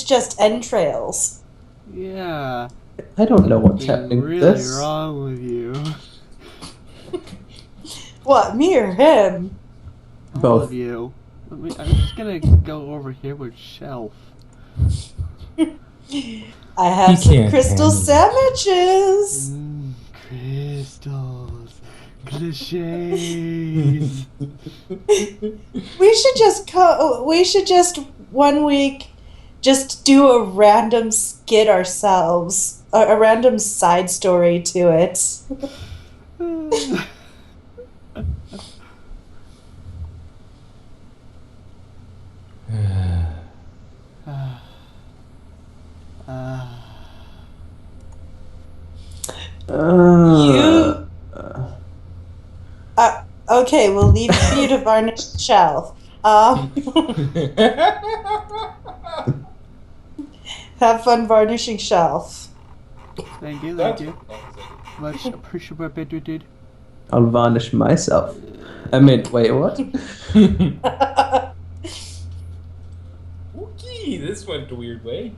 it's just entrails. Yeah. I don't know what's Something happening with really this. wrong with you. What, me or him? All Both. of you. I'm just gonna go over here with Shelf. I have He some can't crystal handle it. sandwiches. Crystals. Cliches. We should just we should just 1 week just do a random skit ourselves, a random side story to it. You okay? We'll leave it for you to varnish the shelf. Have fun varnishing shelf. Thank you. Much appreciated. I'll varnish myself. I mean, wait, what? Okay, this went a weird way.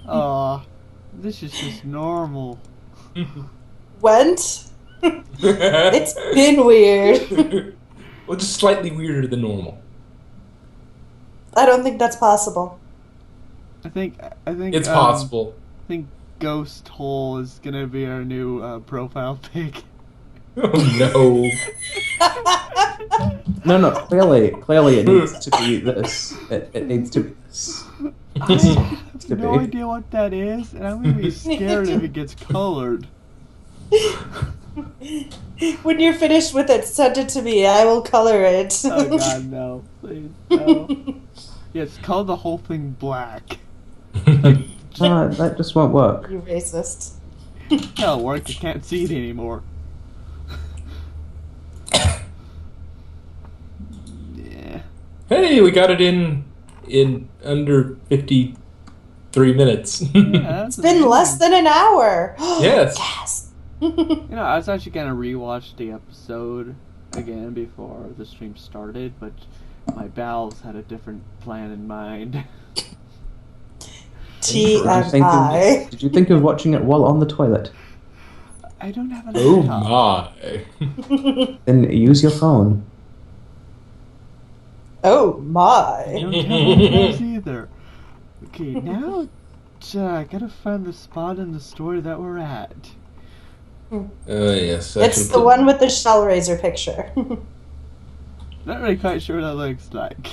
Aw, this is just normal. Went? It's been weird. Well, just slightly weirder than normal. I don't think that's possible. I think It's possible. I think Ghost Hole is gonna be our new profile pic. Oh no. No, clearly it needs to be this. It needs to be this. I have no idea what that is, and I'm gonna be scared if it gets colored. When you're finished with it, send it to me. I will color it. Oh god, no. Please, no. Yeah, it's called the whole thing black. That just won't work. You racist. Hell, work, I can't see it anymore. Yeah. Hey, we got it in under 53 minutes. Yeah, It's been less than an hour. Yes. Yes. You know, I was actually gonna rewatch the episode again before the stream started, but my bowels had a different plan in mind. TMI. Did you think of watching it while on the toilet? I don't have an Oh laptop. my. Then use your phone. Oh I my. don't have laptops either. Okay, now I gotta find the spot in the story that we're at. Yes. It's the one with the Shellraiser picture. Not really quite sure what that looks like.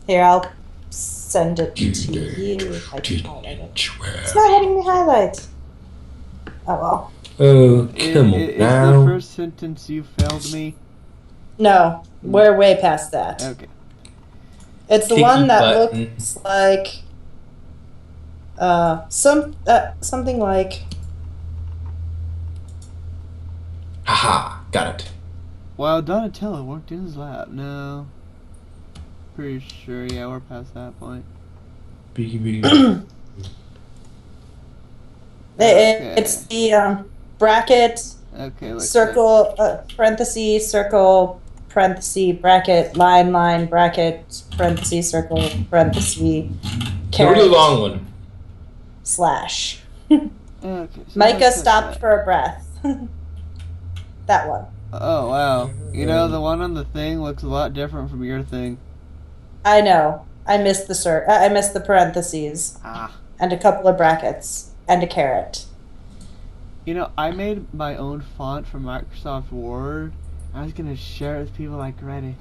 Here, I'll send it to you. If I can highlight it. It's not letting me highlight. Oh well. Oh, come on Is now. the first sentence you failed me? No, we're way past that. Okay. It's the Picky one that button. looks like something like Haha, got it. Well, Donatello worked in his lab. No. Pretty sure, yeah, we're past that point. it's the bracket Okay, let's circle parenthesis circle parenthesis bracket line bracket parenthesis circle parenthesis The caret really long one. slash. Okay, so Micah let's stopped check for a breath. That one. that. Oh, wow. You know, the one on the thing looks a lot different from your thing. I know. I missed the I missed the parentheses Ah. and a couple of brackets and a caret. You know, I made my own font for Microsoft Word. I was gonna share it with people like write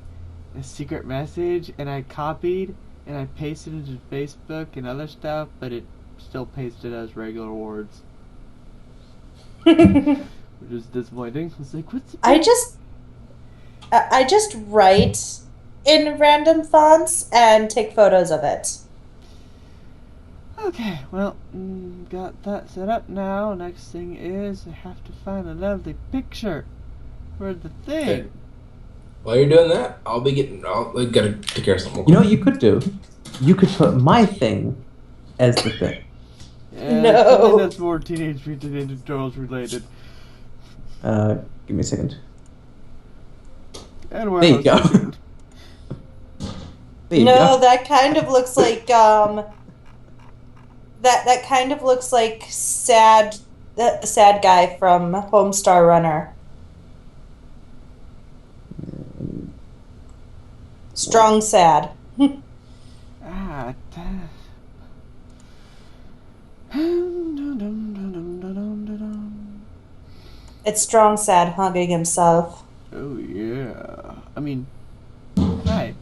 a secret message, and I copied and I pasted it into Facebook and other stuff, but it still pasted as regular words, which is disappointing. It's like, what's the I just write in random fonts and take photos of it. Okay, well, got that set up now. Next thing is I have to find a lovely picture for the thing. Okay. While you're doing that, I gotta take care of something. You know what you could do? You could put my thing as the thing. Yeah, No. something that's more Teenage Mutant Ninja Turtles related. Give me a second. And where There you else go. is it? There you No, go. that kind of looks like that kind of looks like sad guy from Homestar Runner. Strong sad. Ah, It's strong sad hugging himself. oh yeah. I mean, hi.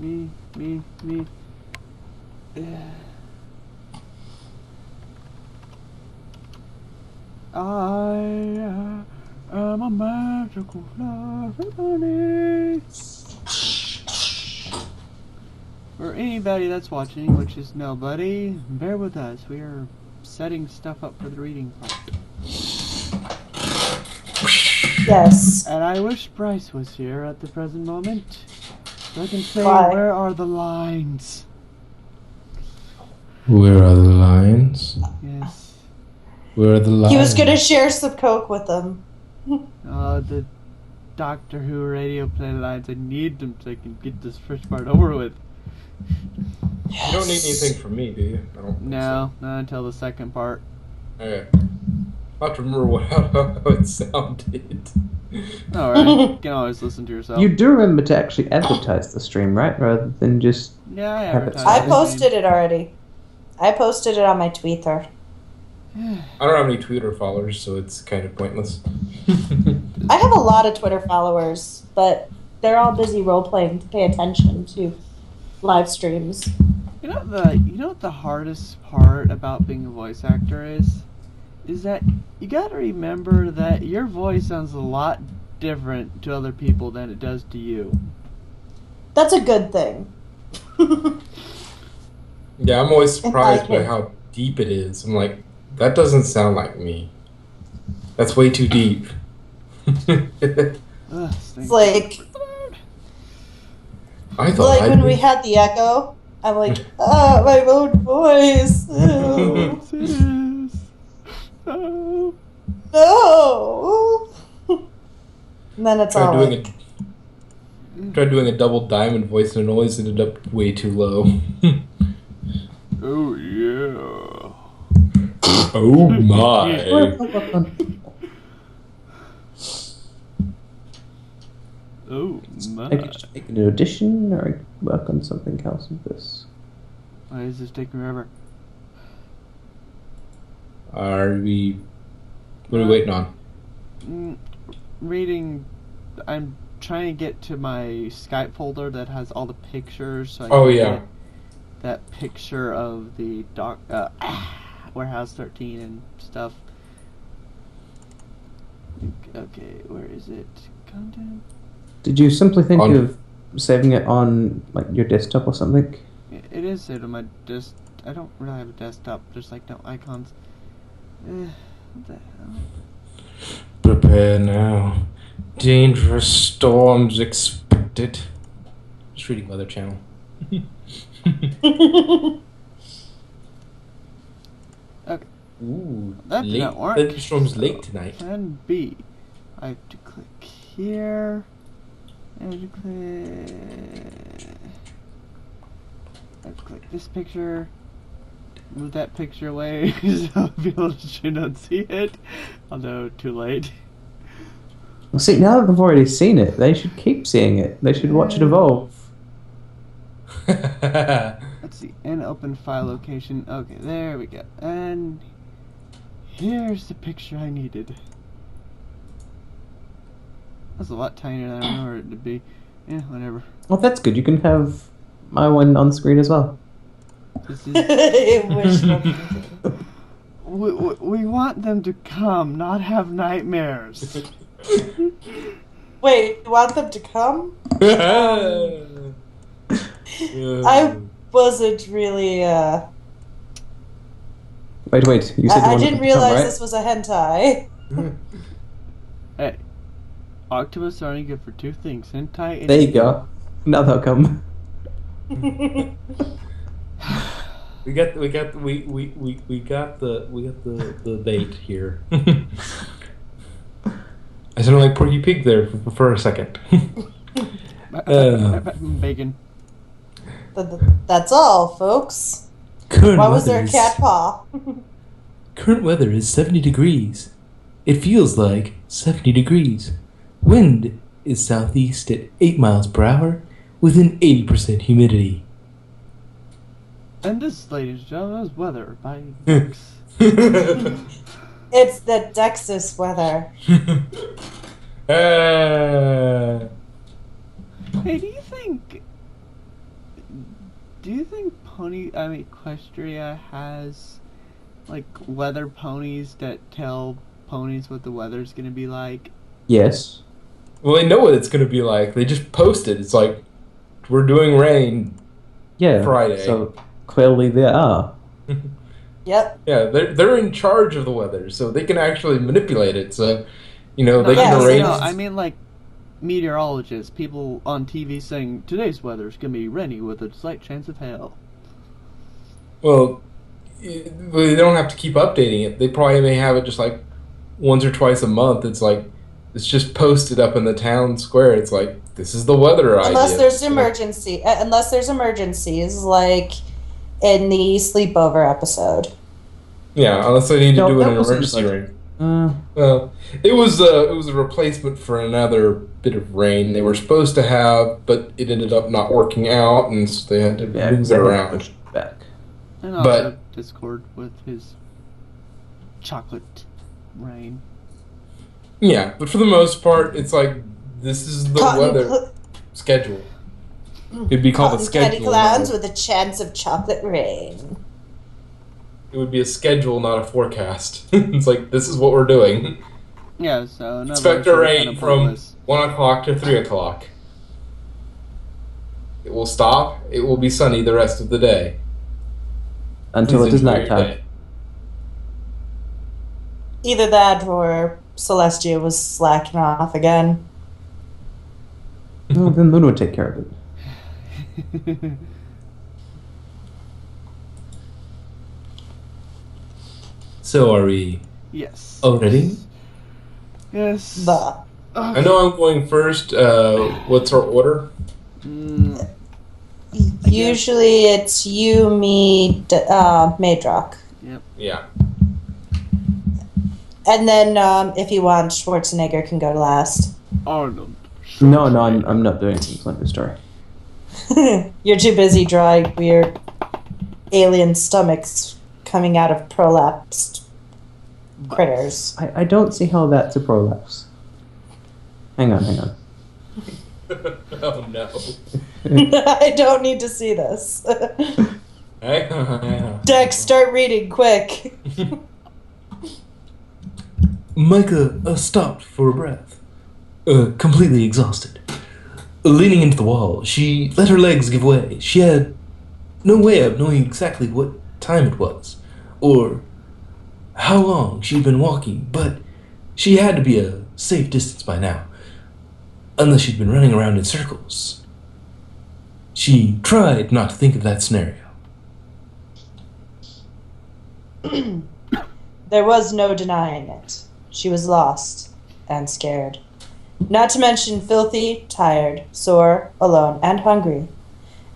Me. I am a magical flower. For anybody that's watching, which is nobody, bear with us. We are setting stuff up for the reading part. Yes. And I wish Bryce was here at the present moment, so I can say, Why? where are the lines? Where are the lines? Yes. Where are the lines? He was gonna share some coke with them. The Doctor Who radio play lines, I need them so I can get this first part over with. You don't need anything from me, do you? I don't think No, not until the second part. so. Okay. I'll have to remember how it sounded. Alright, you can always listen to yourself. You do remember to actually advertise the stream, right? Rather than just... Yeah, I Have it advertised. I Yeah. posted it already. I posted it on my Twitter. I don't have any Twitter followers, so it's kind of pointless. I have a lot of Twitter followers, but they're all busy role playing to pay attention to live streams. You know what the hardest part about being a voice actor is? Is that you gotta remember that your voice sounds a lot different to other people than it does to you. That's a good thing. Yeah, I'm always surprised by Okay. how deep it is. I'm like, that doesn't sound like me. That's way too deep. Ugh, It's like I thought like I'd when be- we had the echo. I'm like, ah, my own voice. Ew. yes, it is. Oh. No. And then it's all like, tried doing a double diamond voice and it always ended up way too low. Oh yeah. Oh my. Oh my. I could just make an audition or I could work on something else with this. Why is this taking forever? Are we... What are we waiting on? Reading. I'm trying to get to my Skype folder that has all the pictures. So I Oh, can yeah. get that picture of the Warehouse 13 and stuff. Okay, where is it? Content. Did you simply think On- of saving it on like your desktop or something? It is saved on my I don't really have a desktop. There's like no icons. What the hell? Prepare now. Dangerous storms expected. Just reading Weather Channel. Okay. Ooh, That did late. not work. Thunderstorms late tonight. Plan B. I have to click here. And I have to click this picture. Move that picture away so people should not see it. Although too late. Well, see, now that they've already seen it, they should keep seeing it. They should watch it evolve. Let's see. And open file location. Okay, there we go. And here's the picture I needed. That's a lot tinier than I remember it to be. Yeah, whatever. Well, that's good. You can have my one on screen as well. This is. wishful thinking. We want them to come, not have nightmares. Wait, you want them to come? I wasn't really. Wait. You said you I wanted didn't them to realize come, right? this was a hentai. Hey, octopus are only good for two things: hentai and. There you go. Now they'll come. We got the bait here. I sounded like Porky Pig there for a second. Bacon. That's all, folks. Current Why was there a weather cat paw? Current weather is 70 degrees. It feels like 70 degrees. Wind is southeast at 8 miles per hour with an 80% humidity. And this, ladies and gentlemen, is weather by Dex. It's the Dexus weather. Hey, do you think Equestria has like weather ponies that tell ponies what the weather's gonna be like? Yes. Well, they know what it's going to be like. They just post it. It's like, we're doing rain Yeah. Friday. So clearly there are. Yep. Yeah, they're in charge of the weather, so they can actually manipulate it. So, they Yeah, can so arrange. no, I mean like meteorologists, people on TV saying today's weather's gonna be rainy with a slight chance of hail. Well, they don't have to keep updating it. They probably may have it just like once or twice a month. It's like it's just posted up in the town square. It's like this is the weather idea. Unless there's emergencies, like in the sleepover episode. Yeah, unless they need to No, do that an wasn't emergency like- rain. Well, it was a replacement for another bit of rain they were supposed to have, but it ended up not working out, and so they had to move it they around. pushed back. And also But- Discord with his chocolate rain. Yeah, but for the most part, it's like this is the weather schedule. It'd be called a Cotton candy schedule. clouds with a chance of chocolate rain. It would be a schedule, not a forecast. It's like this is what we're doing. Yeah, so no. Expect a rain from 1 o'clock to 3 o'clock. It will stop. It will be sunny the rest of the day. Until Please it is enjoy your nighttime. day. Either that or Celestia was slacking off again. No, then Moon would take care of it. So are we Yes. all ready? Yes. But I know I'm going first. What's our order? Mm, usually it's you, me, Maydrock. Yeah. And then if you want, Schwarzenegger can go last. Arnold. No, I'm not doing anything like this story. You're too busy drawing weird alien stomachs coming out of prolapsed critters. I don't see how that's a prolapse. Hang on. Oh no. I don't need to see this. Hang on. Dex, start reading quick. Micah stopped for a breath, completely exhausted. Leaning into the wall, she let her legs give way. She had no way of knowing exactly what time it was, or how long she'd been walking, but she had to be a safe distance by now, unless she'd been running around in circles. She tried not to think of that scenario. There was no denying it. She was lost and scared. Not to mention filthy, tired, sore, alone, and hungry.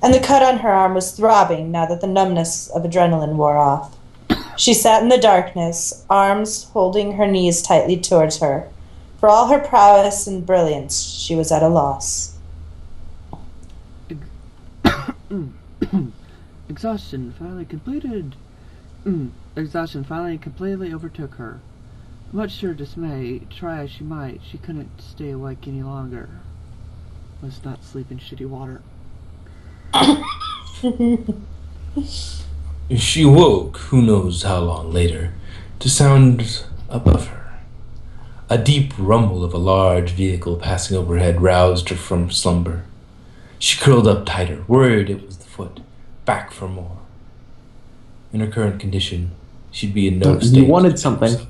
And the cut on her arm was throbbing now that the numbness of adrenaline wore off. She sat in the darkness, arms holding her knees tightly towards her. For all her prowess and brilliance, she was at a loss. Exhaustion finally completed. Exhaustion finally completely overtook her. Much to her dismay, try as she might, she couldn't stay awake any longer. Must not sleep in shitty water. She woke, who knows how long later, to sounds above her. A deep rumble of a large vehicle passing overhead roused her from slumber. She curled up tighter, worried it was the foot, back for more. In her current condition, she'd be in no state. You wanted something.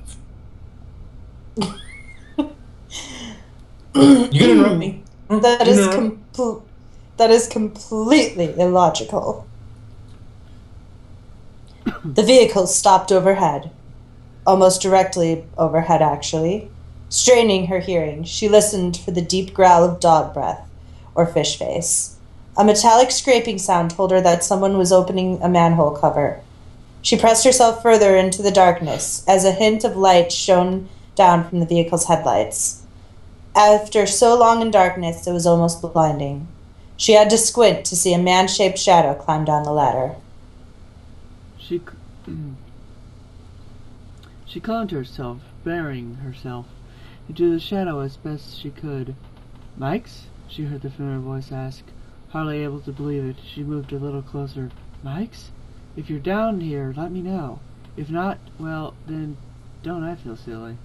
You gonna interrupt me? That is completely illogical. The vehicle stopped overhead. Almost directly overhead, actually. Straining her hearing, she listened for the deep growl of dog breath or fish face. A metallic scraping sound told her that someone was opening a manhole cover. She pressed herself further into the darkness as a hint of light shone down from the vehicle's headlights. After so long in darkness, it was almost blinding. She had to squint to see a man-shaped shadow climb down the ladder. She clung to herself, burying herself into the shadow as best she could. "Mike's?" she heard the familiar voice ask. Hardly able to believe it, she moved a little closer. "Mike's? If you're down here, let me know. If not, well, then don't I feel silly."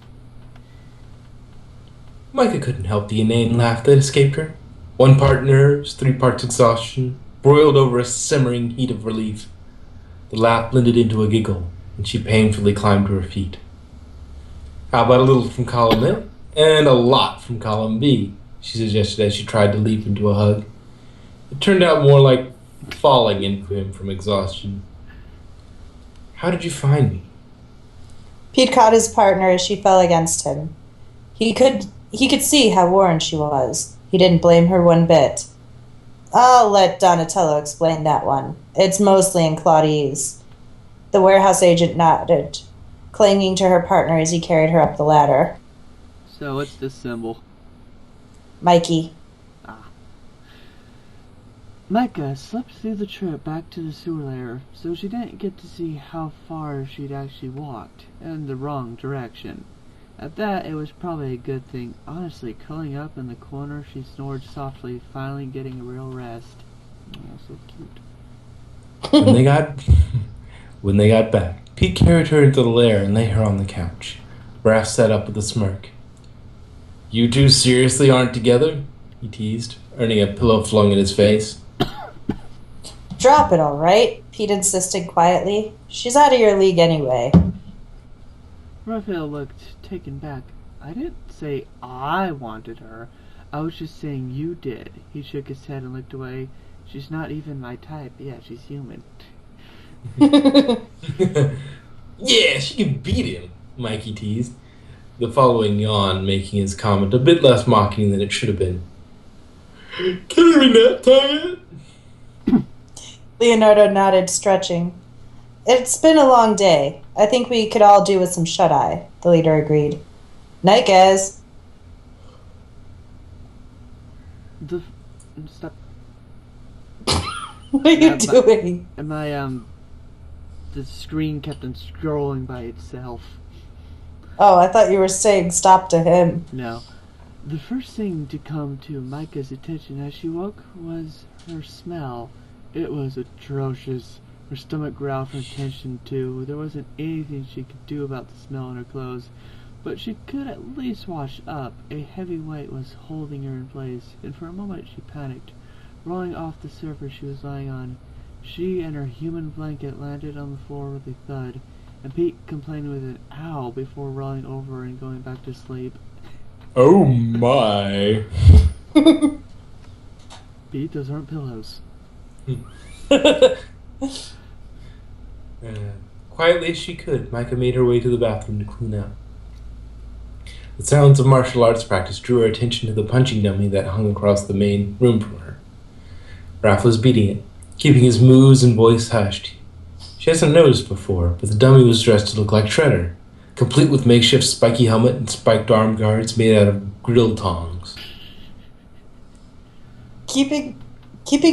Micah couldn't help the inane laugh that escaped her. 1 part nerves, 3 parts exhaustion, broiled over a simmering heat of relief. The laugh blended into a giggle, and she painfully climbed to her feet. "How about a little from column A and a lot from column B?" she suggested as she tried to leap into a hug. It turned out more like falling into him from exhaustion. "How did you find me?" Pete caught his partner as she fell against him. He could see how worn she was. He didn't blame her one bit. "I'll let Donatello explain that one. It's mostly in Claudi's." The warehouse agent nodded, clinging to her partner as he carried her up the ladder. "So what's this symbol?" Mikey. Micah slept through the trip back to the sewer lair, so she didn't get to see how far she'd actually walked, in the wrong direction. At that, it was probably a good thing. Honestly, curling up in the corner, she snored softly, finally getting a real rest. Oh, so cute. When they got back, Pete carried her into the lair and lay her on the couch. Raph sat up with a smirk. "You two seriously aren't together?" he teased, earning a pillow flung at his face. "Drop it, all right," Pete insisted quietly. "She's out of your league anyway." Raphael looked taken back. "I didn't say I wanted her. I was just saying you did." He shook his head and looked away. "She's not even my type. Yeah, she's human." "Yeah, she can beat him," Mikey teased, the following yawn making his comment a bit less mocking than it should have been. "Can it be nap time yet?" Leonardo nodded, stretching. "It's been a long day. I think we could all do with some shut-eye," the leader agreed. "Night, guys." Stop. What are you doing? The screen kept on scrolling by itself. Oh, I thought you were saying stop to him. No. The first thing to come to Micah's attention as she woke was her smell. It was atrocious. Her stomach growled from tension, too. There wasn't anything she could do about the smell in her clothes, but she could at least wash up. A heavy weight was holding her in place, and for a moment she panicked. Rolling off the surface she was lying on, she and her human blanket landed on the floor with a thud, and Pete complained with an ow before rolling over and going back to sleep. "Oh my." Pete, those aren't pillows. Quietly as she could, Micah made her way to the bathroom to clean up. The sounds of martial arts practice drew her attention to the punching dummy that hung across the main room from her. Raph was beating it, keeping his moves and voice hushed. She hasn't noticed before, but the dummy was dressed to look like Shredder, complete with makeshift spiky helmet and spiked arm guards made out of grill tongs. Keeping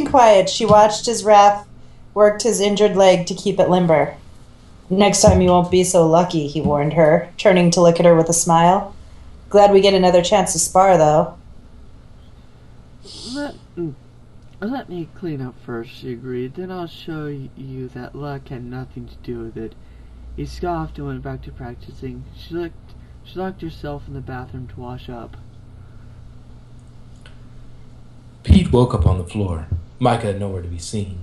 quiet, she watched as Raph worked his injured leg to keep it limber. "Next time you won't be so lucky," he warned her, turning to look at her with a smile. "Glad we get another chance to spar, though." Let me clean up first, she agreed. "Then I'll show you that luck had nothing to do with it." He scoffed and went back to practicing. She locked herself in the bathroom to wash up. Pete woke up on the floor. Micah nowhere to be seen.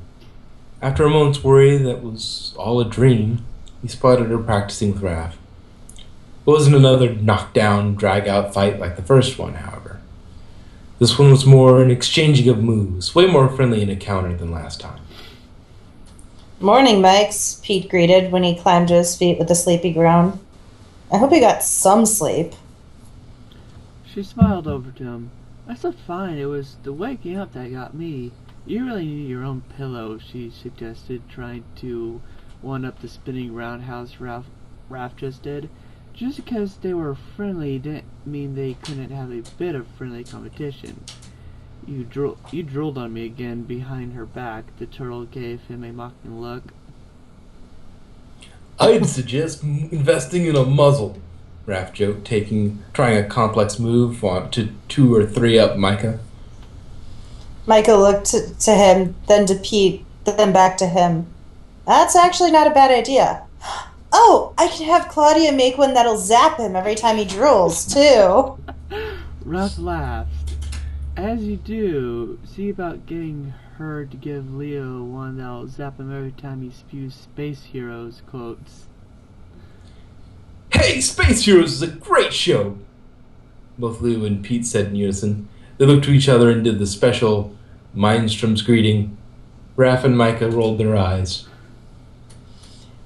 After a moment's worry that was all a dream, he spotted her practicing with Raph. It wasn't another knockdown, drag-out fight like the first one, however. This one was more an exchanging of moves, way more friendly and encounter than last time. "Morning, Mikes," Pete greeted when he climbed to his feet with a sleepy groan. "I hope you got some sleep." She smiled over to him. I slept fine. It was the waking up that got me. You really need your own pillow, she suggested, trying to one-up the spinning roundhouse Raph just did. Just because they were friendly didn't mean they couldn't have a bit of friendly competition. You drooled on me again behind her back. The turtle gave him a mocking look. I'd suggest investing in a muzzle, Raph joked, trying a complex move to 2 or 3 up Micah. Micah looked to him, then to Pete, then back to him. That's actually not a bad idea. Oh, I can have Claudia make one that'll zap him every time he drools, too. Ruff laughed. As you do, see about getting her to give Leo one that'll zap him every time he spews Space Heroes quotes. Hey, Space Heroes is a great show! Both Leo and Pete said in unison. They looked to each other and did the special Mindstrom's greeting. Raph and Micah rolled their eyes.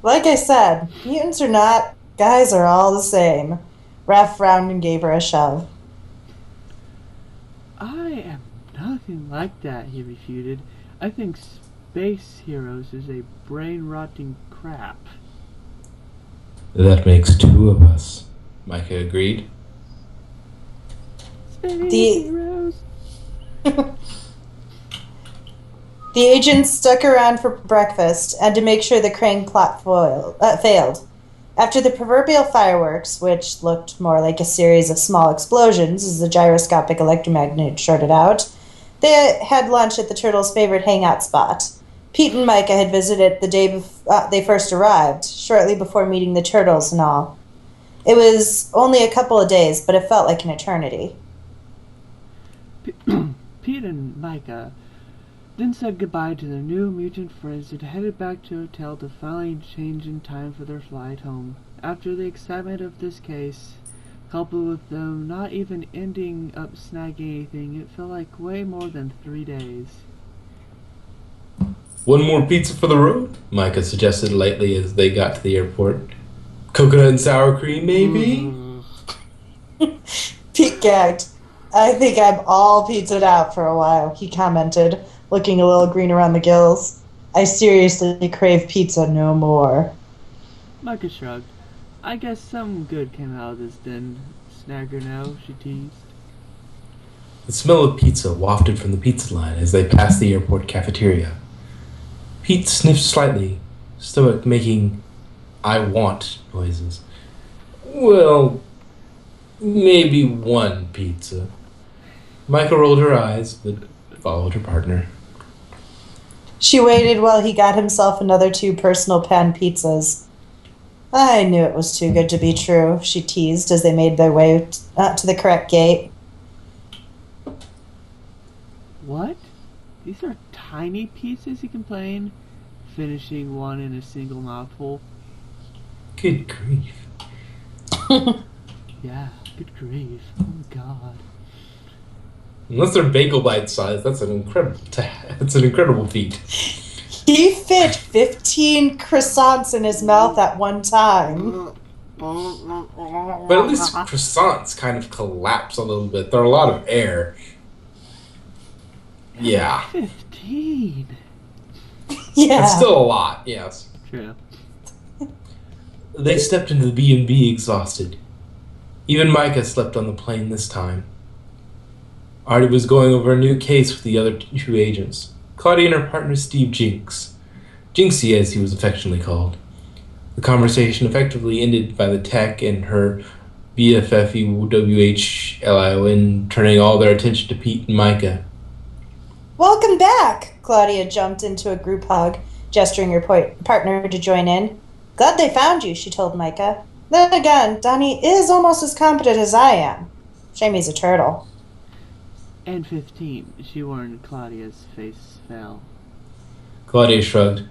Like I said, mutants or not, guys are all the same. Raph frowned and gave her a shove. I am nothing like that, he refuted. I think Space Heroes is a brain-rotting crap. That makes 2 of us, Micah agreed. Space Heroes. The agents stuck around for breakfast and to make sure the Crane plot failed. After the proverbial fireworks, which looked more like a series of small explosions as the gyroscopic electromagnet shorted out, they had lunch at the Turtles' favorite hangout spot. Pete and Micah had visited the day they first arrived, shortly before meeting the Turtles and all. It was only a couple of days, but it felt like an eternity. Pete and Micah then said goodbye to their new mutant friends and headed back to the hotel to finally change in time for their flight home. After the excitement of this case, coupled with them not even ending up snagging anything, it felt like way more than 3 days. One more pizza for the road? Micah suggested lightly as they got to the airport. Coconut and sour cream, maybe? Pete gagged. I think I'm all pizzaed out for a while, he commented, looking a little green around the gills. I seriously crave pizza no more. Micah shrugged. I guess some good came out of this then. Snagger now, she teased. The smell of pizza wafted from the pizza line as they passed the airport cafeteria. Pete sniffed slightly, stomach making "I want" noises. Well, maybe 1 pizza. Micah rolled her eyes, but followed her partner. She waited while he got himself another 2 personal pan pizzas. I knew it was too good to be true, she teased as they made their way to the correct gate. What? These are tiny pizzas, he complained, finishing one in a single mouthful. Good grief. Yeah, good grief. Oh my god. Unless they're bagel bite size, that's an incredible feat. He fit 15 croissants in his mouth at one time. But at least croissants kind of collapse a little bit. They're a lot of air. Yeah. 15. Yeah. It's still a lot, yes. True. They stepped into the B&B exhausted. Even Micah slept on the plane this time. Artie was going over a new case with the other 2 agents, Claudia and her partner Steve Jinx. Jinxie, as he was affectionately called. The conversation effectively ended by the tech and her BFFEWHLION turning all their attention to Pete and Micah. Welcome back! Claudia jumped into a group hug, gesturing her partner to join in. Glad they found you, she told Micah. Then again, Donnie is almost as competent as I am. Shame he's a turtle. And 15, she warned. Claudia's face fell. Claudia shrugged.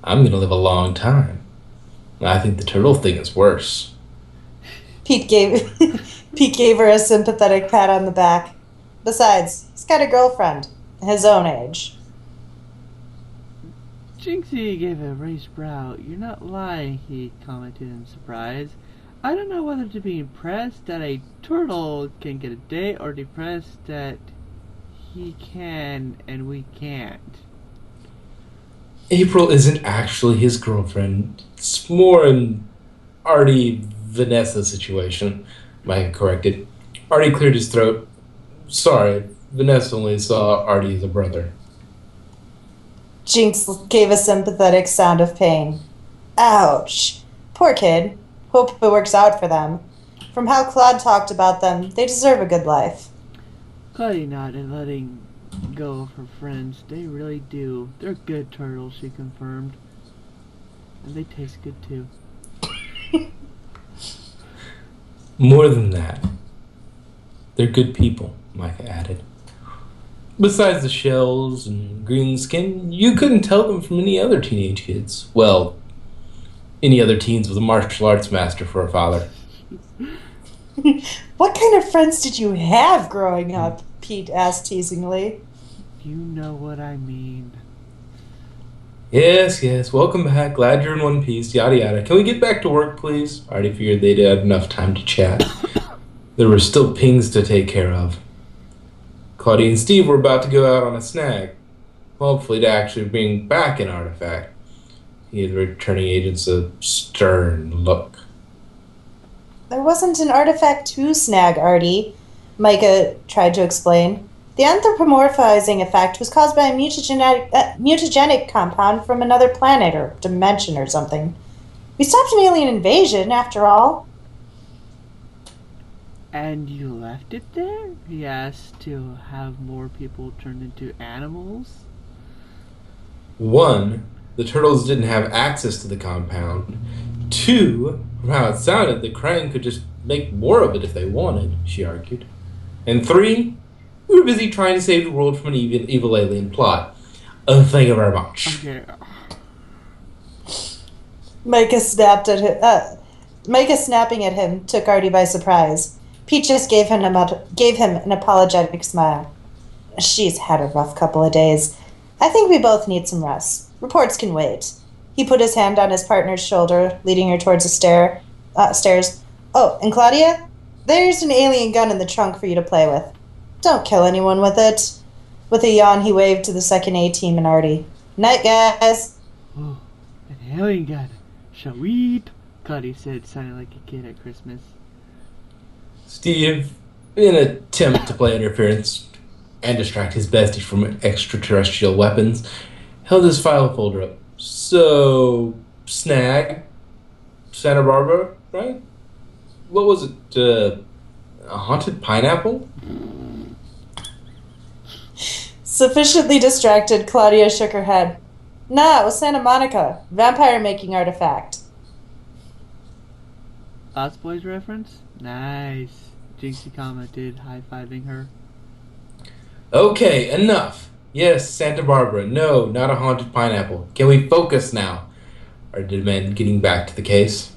I'm gonna live a long time. I think the turtle thing is worse. Pete gave her a sympathetic pat on the back. Besides, he's got a girlfriend, his own age. Jinxie gave a raised brow. You're not lying, he commented in surprise. I don't know whether to be impressed that a turtle can get a date or depressed that he can and we can't. April isn't actually his girlfriend. It's more an Artie Vanessa situation. Micah corrected. Artie cleared his throat. Sorry, Vanessa only saw Artie as a brother. Jinx gave a sympathetic sound of pain. Ouch. Poor kid. Hope it works out for them. From how Claude talked about them, they deserve a good life. Cuddy nodded, letting go of her friends. They really do. They're good turtles, she confirmed. And they taste good too. More than that, they're good people, Micah added. Besides the shells and green skin, you couldn't tell them from any other teenage kids. Well, any other teens with a martial arts master for a father. What kind of friends did you have growing up? Pete asked teasingly. You know what I mean. Yes, welcome back. Glad you're in one piece, yada yada. Can we get back to work, please? I already figured they'd had enough time to chat. There were still pings to take care of. Claudia and Steve were about to go out on a snag, hopefully to actually bring back an artifact. He had returning agents a stern look. There wasn't an artifact to snag, Artie, Micah tried to explain. The anthropomorphizing effect was caused by a mutagenic compound from another planet or dimension or something. We stopped an alien invasion, after all. And you left it there? He asked, to have more people turned into animals? One, the turtles didn't have access to the compound. Two, from how it sounded, the Krang could just make more of it if they wanted, she argued. And three, we were busy trying to save the world from an evil alien plot. Thank you very much. Okay. Micah snapping at him took Artie by surprise. Pete just gave him an apologetic smile. She's had a rough couple of days. I think we both need some rest. Reports can wait. He put his hand on his partner's shoulder, leading her towards the stairs. Oh, and Claudia? There's an alien gun in the trunk for you to play with. Don't kill anyone with it. With a yawn, he waved to the second A-team and Artie. Night, guys. Oh, an alien gun. Sweet, Cuddy said, sounding like a kid at Christmas. Steve, in an attempt to play interference and distract his bestie from extraterrestrial weapons, held his file folder up. So, snag, Santa Barbara, right? What was it, a haunted pineapple? Sufficiently distracted, Claudia shook her head. Nah, it was Santa Monica. Vampire-making artifact. Lost Boys reference? Nice. Jinxie commented, high-fiving her. Okay, enough. Yes, Santa Barbara. No, not a haunted pineapple. Can we focus now? Are the men getting back to the case?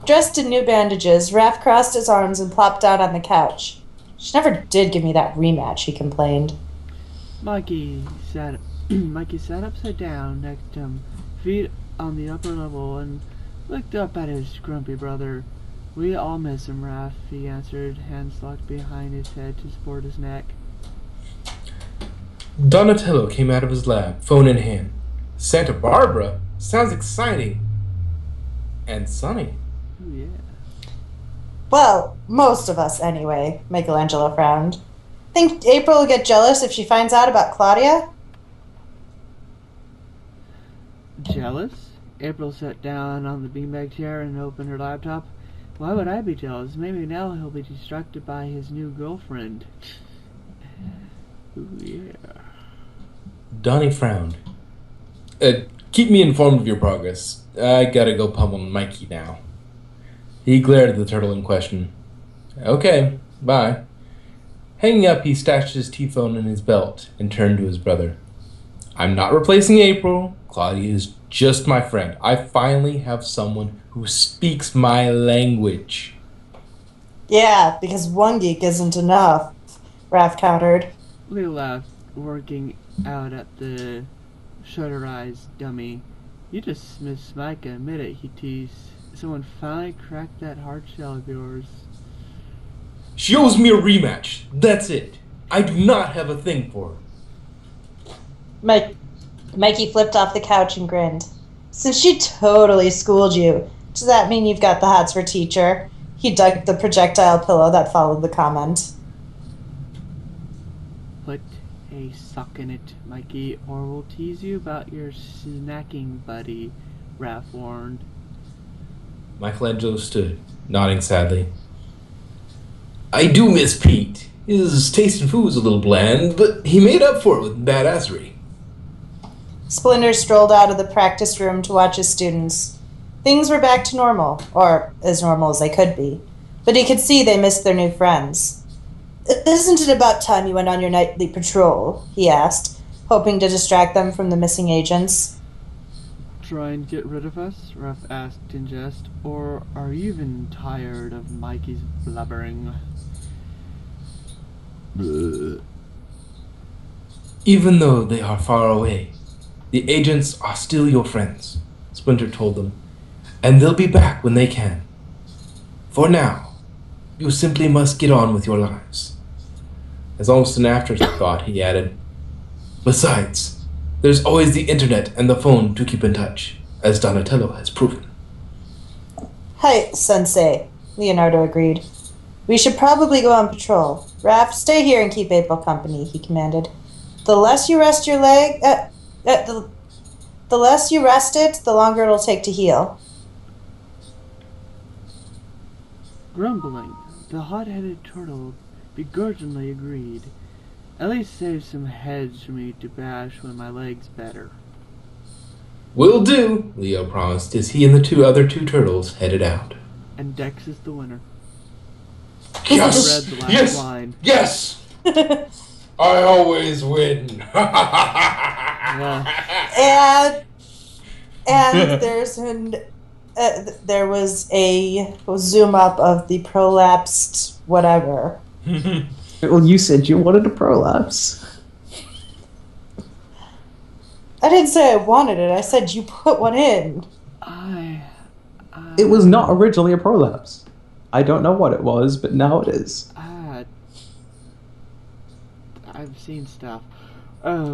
Dressed in new bandages, Raph crossed his arms and plopped down on the couch. She never did give me that rematch, he complained. Mikey sat upside down next to him, feet on the upper level, and looked up at his grumpy brother. We all miss him, Raph, he answered, hands locked behind his head to support his neck. Donatello came out of his lab, phone in hand. Santa Barbara? Sounds exciting. And sunny. Oh, yeah. Well, most of us anyway, Michelangelo frowned. Think April will get jealous if she finds out about Claudia? Jealous? April sat down on the beanbag chair and opened her laptop. Why would I be jealous? Maybe now he'll be distracted by his new girlfriend. Ooh, yeah. Donnie frowned. Keep me informed of your progress. I gotta go pummel Mikey now. He glared at the turtle in question. Okay, bye. Hanging up, he stashed his T-phone in his belt and turned to his brother. I'm not replacing April. Claudia is just my friend. I finally have someone who speaks my language. Yeah, because one geek isn't enough, Raph countered. Leo laughed, working out at the shutter eyes dummy. You just missed Micah, admit it, he teased. someone finally cracked that hard shell of yours. She owes me a rematch. That's it. I do not have a thing for her. Mikey flipped off the couch and grinned. Since she totally schooled you, does that mean you've got the hots for teacher? He dug the projectile pillow that followed the comment. Put a sock in it, Mikey, or we'll tease you about your snacking buddy, Raph warned. Michelangelo stood, nodding sadly. I do miss Pete. His taste in food was a little bland, but he made up for it with badassery. Splinter strolled out of the practice room to watch his students. Things were back to normal, or as normal as they could be, but he could see they missed their new friends. Isn't it about time you went on your nightly patrol? He asked, hoping to distract them from the missing agents. Try and get rid of us? Raph asked in jest. Or are you even tired of Mikey's blubbering? Even though they are far away, the agents are still your friends, Splinter told them, and they'll be back when they can. For now, you simply must get on with your lives. As almost an afterthought, he added, besides, there's always the internet and the phone to keep in touch, as Donatello has proven. Hi, Sensei, Leonardo agreed. We should probably go on patrol. Raph, stay here and keep April company, he commanded. The less you rest your leg, the less you rest it, the longer it'll take to heal. Grumbling, the hot-headed turtle begrudgingly agreed. At least save some heads for me to bash when my leg's better. Will do, Leo promised as he and the other two turtles headed out. And Dex is the winner. Yes! I read the last Yes! line. Yes! I always win. Yeah. And there was a zoom up of the prolapsed whatever. Well, you said you wanted a prolapse. I didn't say I wanted it. I said you put one in. It was not originally a prolapse. I don't know what it was, but now it is. I've seen stuff. Yeah.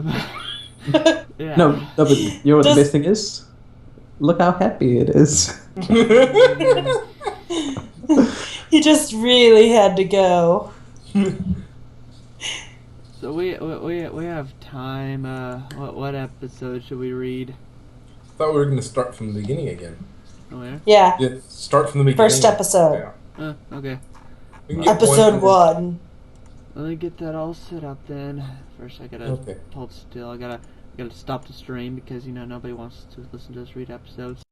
No, but you know what the best thing is? Look how happy it is. He just really had to go. So we have time. What episode should we read? I thought we were going to start from the beginning again. Where? Yeah. Yeah, start from the beginning. First episode. Yeah. Okay. We can get Episode 1. Let me get that all set up then. First, I gotta hold still. I gotta stop the stream because nobody wants to listen to us read episodes.